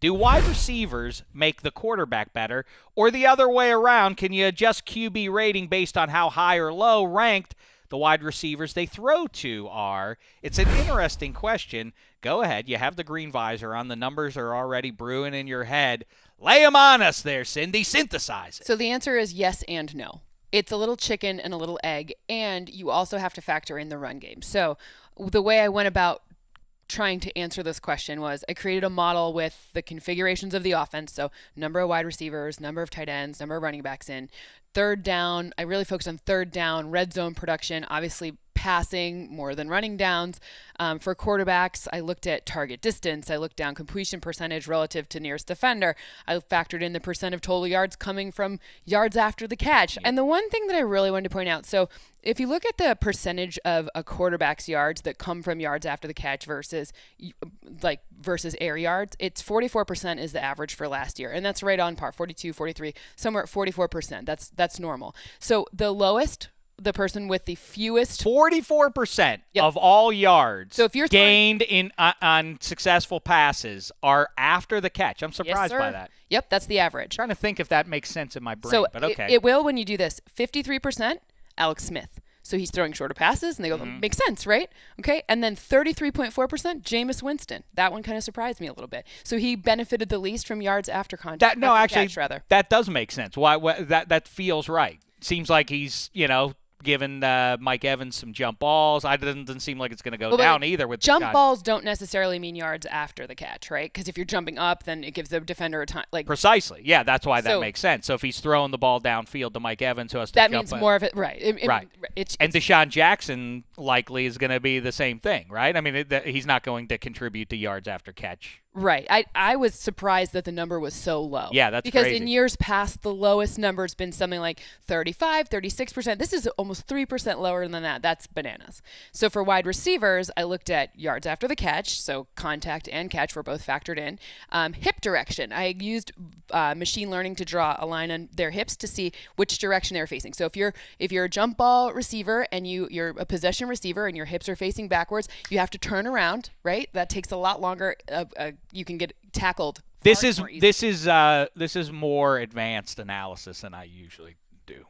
Do wide receivers make the quarterback better? Or the other way around, can you adjust QB rating based on how high or low ranked the wide receivers they throw to are? It's an interesting question. Go ahead. You have the green visor on. The numbers are already brewing in your head. Lay them on us there, Cindy. Synthesize it. So the answer is yes and no. It's a little chicken and a little egg, and you also have to factor in the run game. So the way I went about trying to answer this question was I created a model with the configurations of the offense. So number of wide receivers, number of tight ends, number of running backs in. Third down, I really focused on third down, red zone production, obviously passing more than running downs. For quarterbacks, I looked at target distance. I looked down completion percentage relative to nearest defender. I factored in the percent of total yards coming from yards after the catch. And the one thing that I really wanted to point out, so if you look at the percentage of a quarterback's yards that come from yards after the catch versus air yards, it's 44% is the average for last year. And that's right on par, 42, 43, somewhere at 44%. That's normal. So the lowest, the person with the fewest, 44% of all yards so if you're gained on successful passes are after the catch. I'm surprised by that. Yep, that's the average. I'm trying to think if that makes sense in my brain, so but okay. It will when you do this. 53%, Alex Smith. So he's throwing shorter passes, and they go, makes sense, right? Okay, and then 33.4%, Jameis Winston. That one kind of surprised me a little bit. So he benefited the least from yards after contact. That does make sense. Why that feels right. Seems like he's, given Mike Evans some jump balls. It doesn't seem like it's going to go down either. With jump balls don't necessarily mean yards after the catch, right? Because if you're jumping up, then it gives the defender a time. Precisely. Yeah, that's why that makes sense. So if he's throwing the ball downfield to Mike Evans, who has to that means more of it, right? Right. And Deshaun Jackson likely is going to be the same thing, right? I mean, he's not going to contribute to yards after catch. Right. I was surprised that the number was so low. Yeah, that's because crazy. In years past, the lowest number has been something like 35, 36%. This is almost 3% lower than that. That's bananas. So for wide receivers, I looked at yards after the catch, so contact and catch were both factored in. Hip direction. I used machine learning to draw a line on their hips to see which direction they're facing. So if you're a jump ball receiver and you're a possession receiver and your hips are facing backwards, you have to turn around, right? That takes a lot longer. You can get tackled. This is more advanced analysis than I usually do.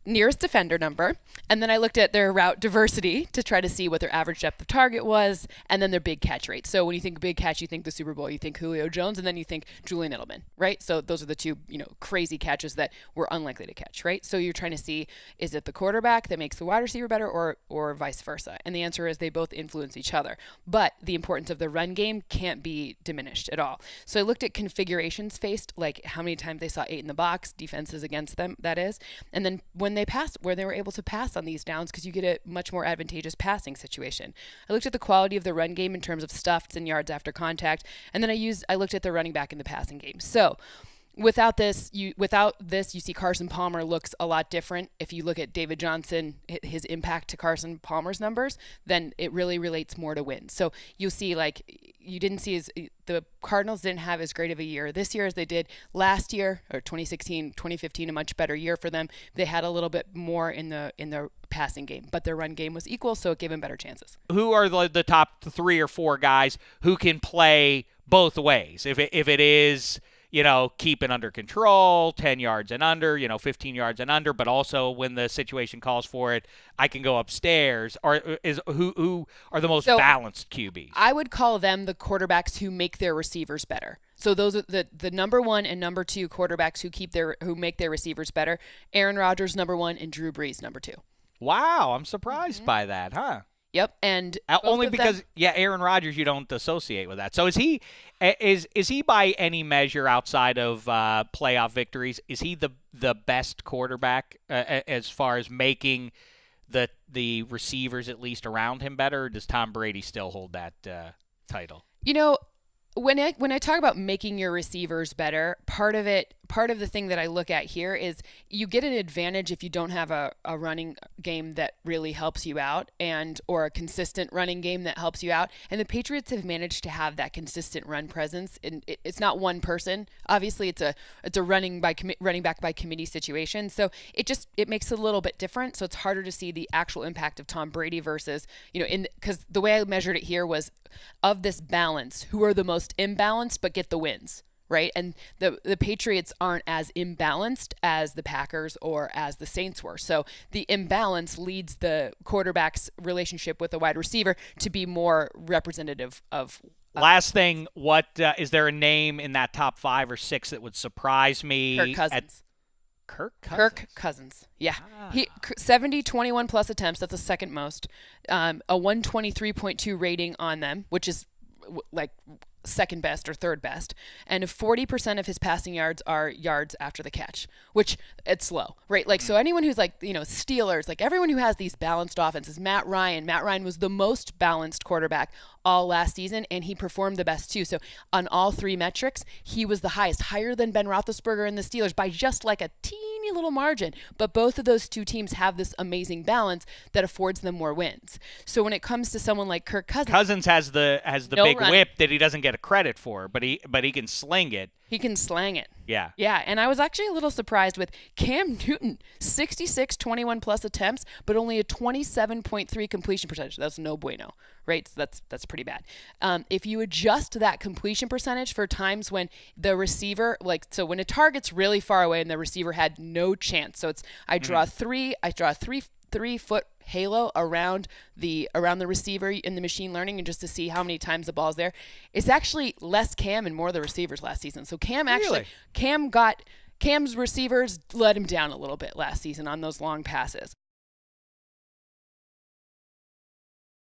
Nearest defender number, and then I looked at their route diversity to try to see what their average depth of target was, and then their big catch rate. So when you think big catch, you think the Super Bowl, you think Julio Jones, and then you think Julian Edelman, right? So those are the two, crazy catches that we're unlikely to catch, right? So you're trying to see, is it the quarterback that makes the wide receiver better or vice versa? And the answer is they both influence each other. But the importance of the run game can't be diminished at all. So I looked at configurations faced, like how many times they saw 8 in the box, defenses against them, that is, and then when they passed, where they were able to pass on these downs because you get a much more advantageous passing situation. I looked at the quality of the run game in terms of stuffs and yards after contact, and then I looked at the running back in the passing game. So without this, you see Carson Palmer looks a lot different. If you look at David Johnson, his impact to Carson Palmer's numbers, then it really relates more to wins. So you'll see, you didn't see the Cardinals didn't have as great of a year this year as they did last year, or 2016, 2015, a much better year for them. They had a little bit more in the passing game, but their run game was equal, so it gave them better chances. Who are the top 3 or 4 guys who can play both ways? If it is, keep it under control, 10 yards and under, 15 yards and under, but also when the situation calls for it, I can go upstairs. Or who are the most balanced QBs? I would call them the quarterbacks who make their receivers better. So those are the number 1 and number 2 quarterbacks who make their receivers better. Aaron Rodgers, number 1, and Drew Brees, number 2. Wow, I'm surprised by that, huh? Yep, and only because Aaron Rodgers you don't associate with that. So is he by any measure outside of playoff victories? Is he the best quarterback as far as making the receivers at least around him better? Or does Tom Brady still hold that title? When I talk about making your receivers better, part of the thing that I look at here is you get an advantage if you don't have a running game that really helps you out or a consistent running game that helps you out. And the Patriots have managed to have that consistent run presence. And it's not one person. Obviously, it's a running back by committee situation. So it makes it a little bit different. So it's harder to see the actual impact of Tom Brady versus because the way I measured it here was of this balance, who are the most imbalanced but get the wins. right? And the Patriots aren't as imbalanced as the Packers or as the Saints were. So the imbalance leads the quarterback's relationship with the wide receiver to be more representative of. Last thing, what is there a name in that top 5 or 6 that would surprise me? Kirk Cousins. Kirk Cousins. Yeah. He 70 21 plus attempts, that's the second most. A 123.2 rating on them, which is like second best or third best, and 40% of his passing yards are yards after the catch, which it's low, right? Like, so anyone who's like, Steelers, like everyone who has these balanced offenses, Matt Ryan was the most balanced quarterback all last season, and he performed the best too. So on all 3 metrics, he was the highest, higher than Ben Roethlisberger and the Steelers by just like a teeny little margin. But both of those 2 teams have this amazing balance that affords them more wins. So when it comes to someone like Kirk Cousins has the no big running. whip that he doesn't get credit for, but he can sling it. He can slang it. Yeah. Yeah, and I was actually a little surprised with Cam Newton, 66 21 plus attempts, but only a 27.3 completion percentage. That's no bueno, right? So that's pretty bad. If you adjust that completion percentage for times when the receiver, so when a target's really far away and the receiver had no chance. So I draw a 3-foot halo around the receiver in the machine learning, and just to see how many times the ball's there. It's actually less Cam and more the receivers last season. So Cam's receivers let him down a little bit last season on those long passes.